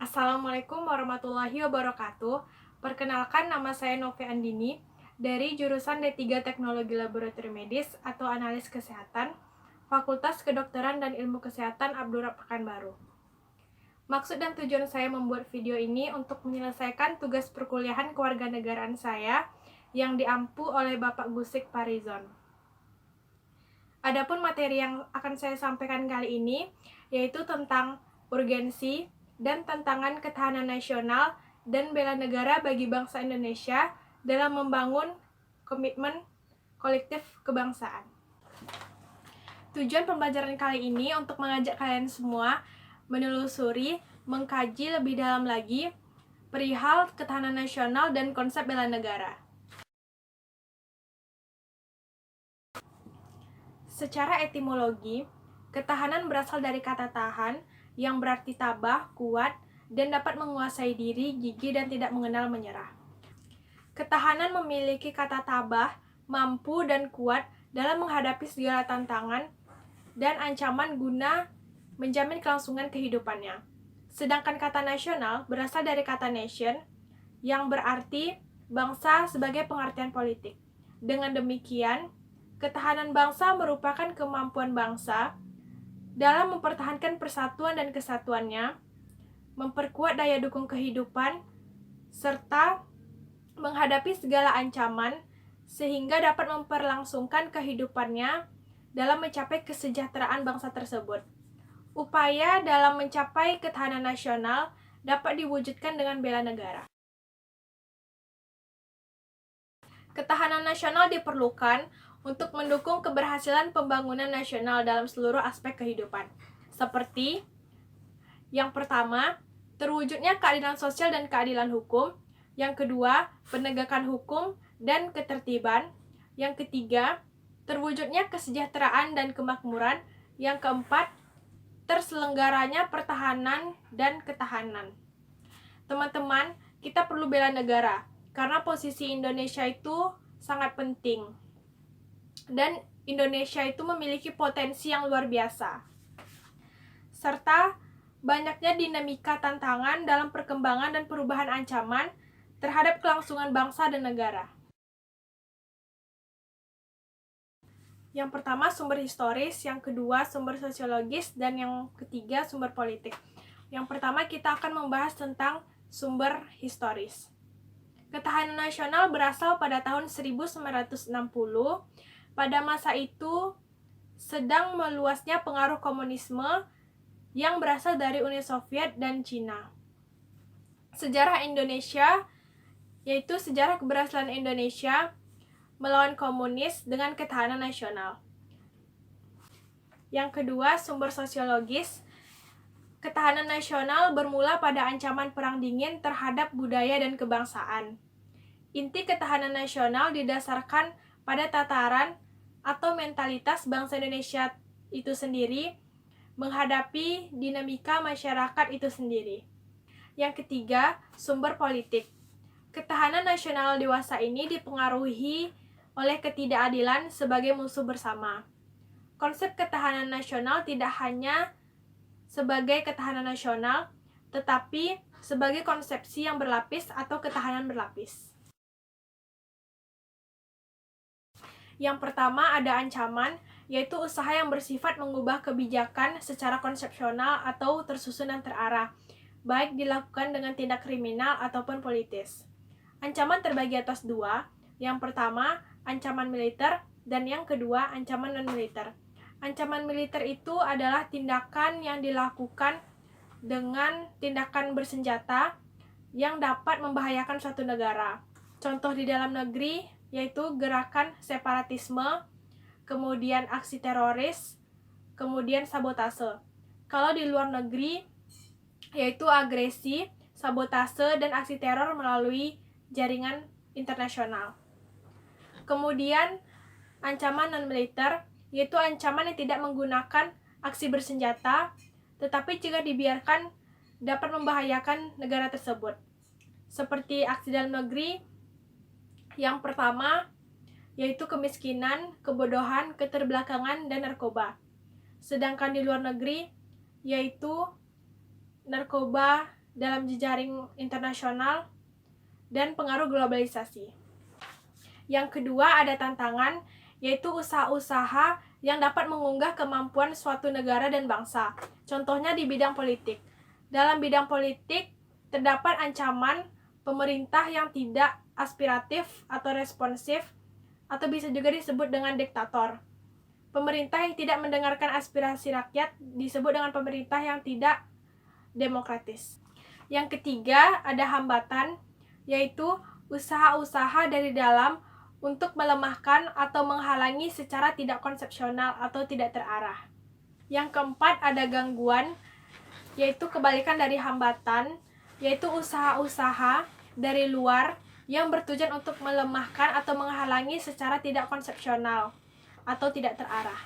Assalamualaikum warahmatullahi wabarakatuh. Perkenalkan, nama saya Novi Andini dari jurusan D3 Teknologi Laboratorium Medis atau Analis Kesehatan, Fakultas Kedokteran dan Ilmu Kesehatan Abdurrahman Pekanbaru. Maksud dan tujuan saya membuat video ini untuk menyelesaikan tugas perkuliahan kewarganegaraan saya yang diampu oleh Bapak Gusik Parizon. Adapun materi yang akan saya sampaikan kali ini yaitu tentang urgensi dan tantangan ketahanan nasional dan bela negara bagi bangsa Indonesia dalam membangun komitmen kolektif kebangsaan. Tujuan pembelajaran kali ini untuk mengajak kalian semua menelusuri, mengkaji lebih dalam lagi perihal ketahanan nasional dan konsep bela negara. Secara etimologi, ketahanan berasal dari kata tahan yang berarti tabah, kuat, dan dapat menguasai diri, gigih, dan tidak mengenal menyerah. Ketahanan memiliki kata tabah, mampu, dan kuat dalam menghadapi segala tantangan dan ancaman guna menjamin kelangsungan kehidupannya. Sedangkan kata nasional berasal dari kata nation yang berarti bangsa sebagai pengertian politik. Dengan demikian, ketahanan bangsa merupakan kemampuan bangsa dalam mempertahankan persatuan dan kesatuannya, memperkuat daya dukung kehidupan, serta menghadapi segala ancaman sehingga dapat memperlangsungkan kehidupannya dalam mencapai kesejahteraan bangsa tersebut. Upaya dalam mencapai ketahanan nasional dapat diwujudkan dengan bela negara. Ketahanan nasional diperlukan untuk mendukung keberhasilan pembangunan nasional dalam seluruh aspek kehidupan. Seperti yang pertama, terwujudnya keadilan sosial dan keadilan hukum. Yang kedua, penegakan hukum dan ketertiban. Yang ketiga, terwujudnya kesejahteraan dan kemakmuran. Yang keempat, terselenggaranya pertahanan dan ketahanan. Teman-teman, kita perlu bela negara karena posisi Indonesia itu sangat penting. Dan Indonesia itu memiliki potensi yang luar biasa. Serta banyaknya dinamika tantangan dalam perkembangan dan perubahan ancaman terhadap kelangsungan bangsa dan negara. Yang pertama, sumber historis, yang kedua, sumber sosiologis, dan yang ketiga, sumber politik. Yang pertama, kita akan membahas tentang sumber historis. Ketahanan nasional berasal pada tahun 1960. Pada masa itu sedang meluasnya pengaruh komunisme yang berasal dari Uni Soviet dan Cina. Sejarah Indonesia, yaitu sejarah keberhasilan Indonesia melawan komunis dengan ketahanan nasional. Yang kedua, sumber sosiologis. Ketahanan nasional bermula pada ancaman Perang Dingin terhadap budaya dan kebangsaan. Inti ketahanan nasional didasarkan pada tataran atau mentalitas bangsa Indonesia itu sendiri menghadapi dinamika masyarakat itu sendiri. Yang ketiga, sumber politik. Ketahanan nasional dewasa ini dipengaruhi oleh ketidakadilan sebagai musuh bersama. Konsep ketahanan nasional tidak hanya sebagai ketahanan nasional, tetapi sebagai konsepsi yang berlapis atau ketahanan berlapis. Yang pertama ada ancaman, yaitu usaha yang bersifat mengubah kebijakan secara konsepsional atau tersusun dan terarah, baik dilakukan dengan tindak kriminal ataupun politis. Ancaman terbagi atas dua, yang pertama ancaman militer dan yang kedua ancaman non-militer. Ancaman militer itu adalah tindakan yang dilakukan dengan tindakan bersenjata yang dapat membahayakan suatu negara. Contoh di dalam negeri yaitu gerakan separatisme, kemudian aksi teroris, kemudian sabotase. Kalau di luar negeri yaitu agresi, sabotase, dan aksi teror melalui jaringan internasional. Kemudian ancaman non-militer yaitu ancaman yang tidak menggunakan aksi bersenjata, tetapi jika dibiarkan dapat membahayakan negara tersebut. Seperti aksi dalam negeri, yang pertama yaitu kemiskinan, kebodohan, keterbelakangan, dan narkoba. Sedangkan di luar negeri yaitu narkoba dalam jejaring internasional dan pengaruh globalisasi. Yang kedua ada tantangan, yaitu usaha-usaha yang dapat mengunggah kemampuan suatu negara dan bangsa. Contohnya di bidang politik. Dalam bidang politik, terdapat ancaman pemerintah yang tidak aspiratif atau responsif, atau bisa juga disebut dengan diktator. Pemerintah yang tidak mendengarkan aspirasi rakyat disebut dengan pemerintah yang tidak demokratis. Yang ketiga, ada hambatan, yaitu usaha-usaha dari dalam untuk melemahkan atau menghalangi secara tidak konsepsional atau tidak terarah. Yang keempat, ada gangguan, yaitu kebalikan dari hambatan, yaitu usaha-usaha dari luar yang bertujuan untuk melemahkan atau menghalangi secara tidak konsepsional atau tidak terarah.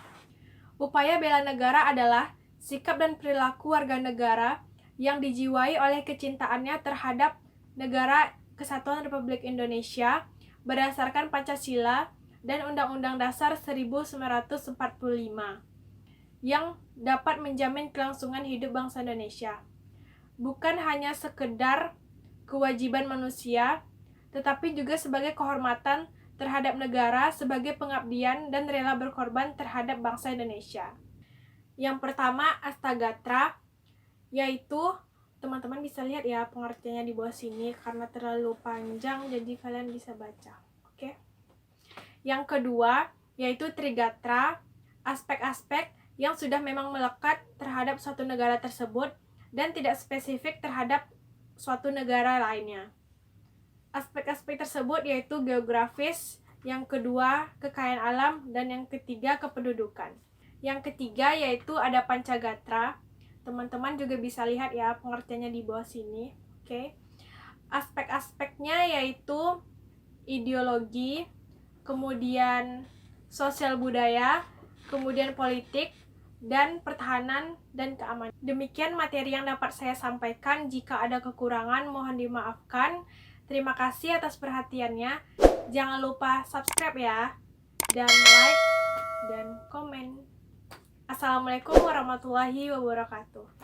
Upaya bela negara adalah sikap dan perilaku warga negara yang dijiwai oleh kecintaannya terhadap negara Kesatuan Republik Indonesia berdasarkan Pancasila dan Undang-Undang Dasar 1945 yang dapat menjamin kelangsungan hidup bangsa Indonesia. Bukan hanya sekedar kewajiban manusia, tetapi juga sebagai kehormatan terhadap negara, sebagai pengabdian dan rela berkorban terhadap bangsa Indonesia. Yang pertama, Astagatra, yaitu teman-teman bisa lihat ya pengertiannya di bawah sini karena terlalu panjang, jadi kalian bisa baca. Oke. Yang kedua, yaitu Trigatra, aspek-aspek yang sudah memang melekat terhadap suatu negara tersebut dan tidak spesifik terhadap suatu negara lainnya. Aspek-aspek tersebut yaitu geografis, yang kedua kekayaan alam, dan yang ketiga kependudukan. Yang ketiga yaitu ada Pancagatra. Teman-teman juga bisa lihat ya pengertiannya di bawah sini. Oke. Aspek-aspeknya yaitu ideologi, kemudian sosial budaya, kemudian politik, dan pertahanan dan keamanan. Demikian materi yang dapat saya sampaikan. Jika ada kekurangan mohon dimaafkan. Terima kasih atas perhatiannya. Jangan lupa subscribe ya, dan like, dan komen. Assalamualaikum warahmatullahi wabarakatuh.